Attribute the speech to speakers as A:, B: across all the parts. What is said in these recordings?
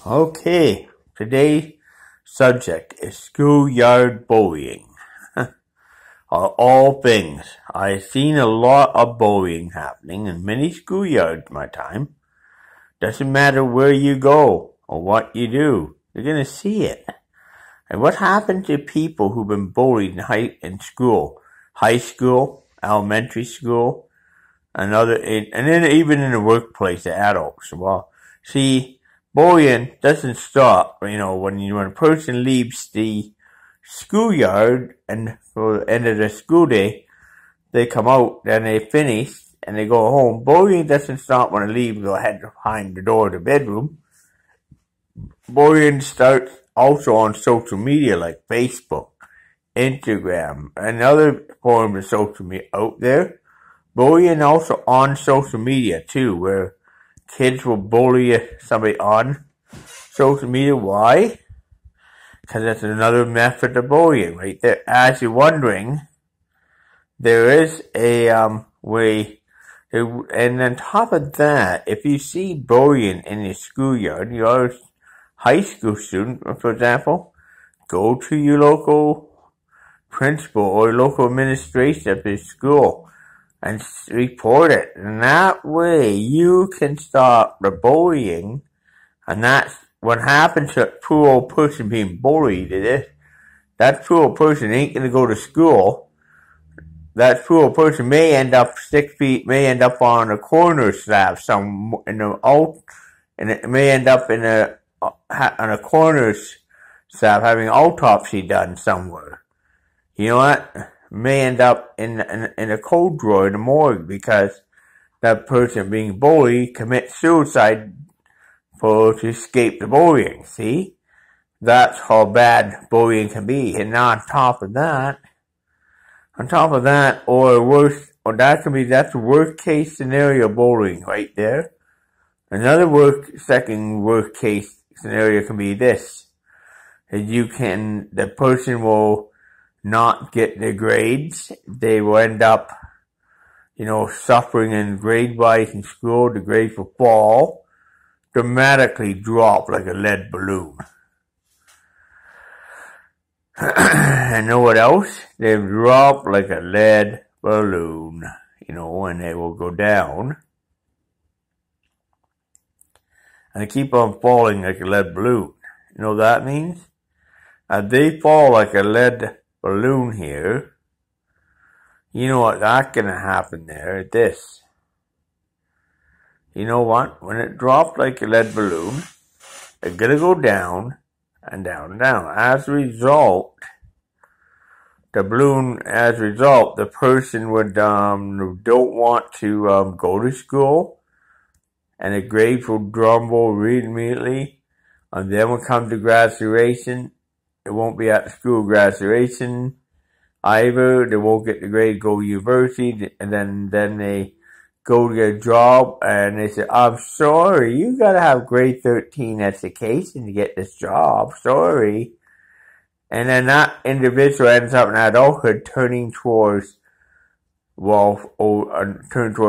A: Okay, today's subject is schoolyard bullying. Of all things, I've seen a lot of bullying happening in many schoolyards in my time. Doesn't matter where you go or what you do, you're gonna see it. And what happened to people who've been bullied in school, high school, elementary school, and then even in the workplace, the adults? Well, see, bullying doesn't stop. When a person leaves the schoolyard and for the end of the school day, they come out, then they finish, and they go home. Bullying doesn't stop when they leave and go ahead behind the door of the bedroom. Bullying starts also on social media like Facebook, Instagram, and other forms of social media out there. Bullying also on social media too, where kids will bully somebody on social media. Why? Because that's another method of bullying right there. As you're wondering, there is a way. And on top of that, if you see bullying in your schoolyard, you're a high school student, for example, go to your local principal or local administration of your school and report it. And that way you can stop the bullying. And that's what happens to a poor old person being bullied. That poor old person ain't going to go to school. That poor old person may end up 6 feet, may end up on a corner slab and it may end up on a corner slab having autopsy done somewhere. You know what? May end up in a cold drawer in the morgue because that person being bullied commits suicide to escape the bullying. See? That's how bad bullying can be. And on top of that, or worse, that's the worst case scenario bullying right there. Another second worst case scenario can be this. The person will not get their grades. They will end up, suffering in grade-wise in school. The grades will fall, dramatically drop like a lead balloon. And know what else? They drop like a lead balloon, and they will go down. And they keep on falling like a lead balloon. You know what that means? They fall like a lead balloon here. You know what that's gonna happen there? This. You know what? When it drops like a lead balloon, it's gonna go down and down and down. As a result, the person would don't want to go to school, and the grades will drumble immediately, and then when it comes to graduation, it won't be at the school graduation either. They won't get the grade, go to university, and then they go to get a job, and they say, I'm sorry, you gotta have grade 13 education to get this job, sorry. And then that individual ends up in adulthood turning towards a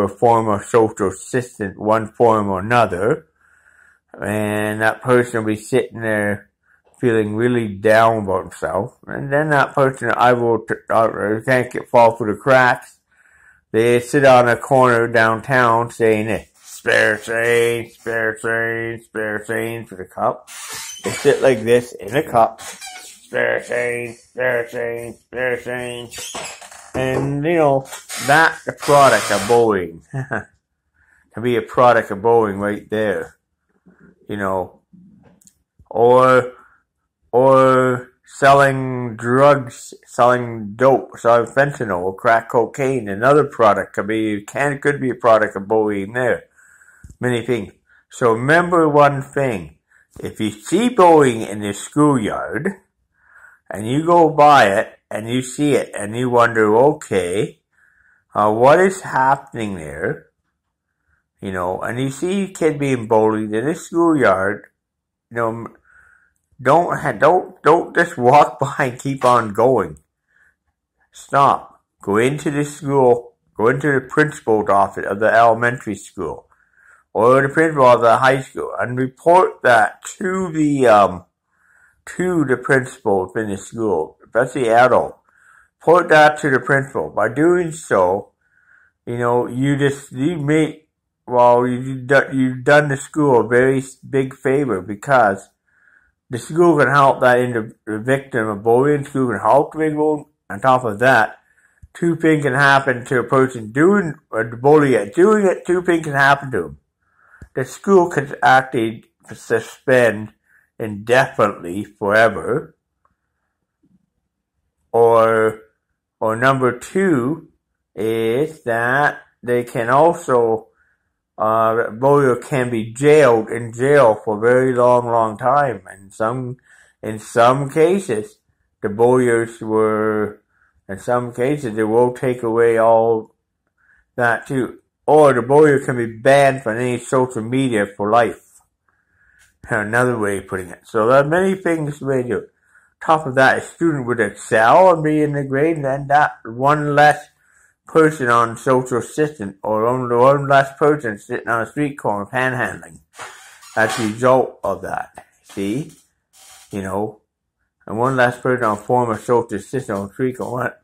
A: form of social assistant, one form or another. And that person will be sitting there feeling really down about himself. And then that person can't fall through the cracks. They sit on a corner downtown saying, spare change, spare change, spare change for the cup. They sit like this in a cup. Spare change, spare change, spare change. And, that's the product of bullying. Can be a product of bullying right there. Or selling drugs, selling dope, selling fentanyl, or crack cocaine. Another product could be a product of bullying there. Many things. So remember one thing. If you see bullying in the schoolyard, and you go by it, and you see it, and you wonder, okay, what is happening there? And you see a kid being bullied in the schoolyard, don't just walk by and keep on going. Stop. Go into the school, go into the principal's office of the elementary school, or the principal of the high school and report that to the principal in the school, especially adult. Report that to the principal. By doing so, you've done the school a very big favor, because the school can help the victim of bullying. The school can help the victim. On top of that, two things can happen to a person doing the bullying. Doing it, two things can happen to them. The school can actually suspend indefinitely forever, or number two is that they can also bullier can be jailed in jail for a very long time. And in some cases, the bulliers they will take away all that too. Or the bullier can be banned from any social media for life. Another way of putting it. So there are many things they do. Top of that, a student would excel and be in the grade, and then that one less person on social assistance, or one less person sitting on a street corner panhandling as a result of that. See? And one less person on form of social assistance on the street corner.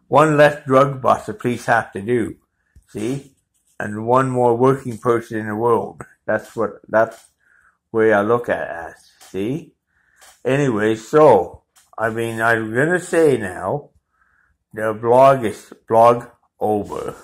A: One less drug bust the police have to do. See? And one more working person in the world. That's the way I look at it as. See? Anyway, so, I'm gonna say now, the blog over.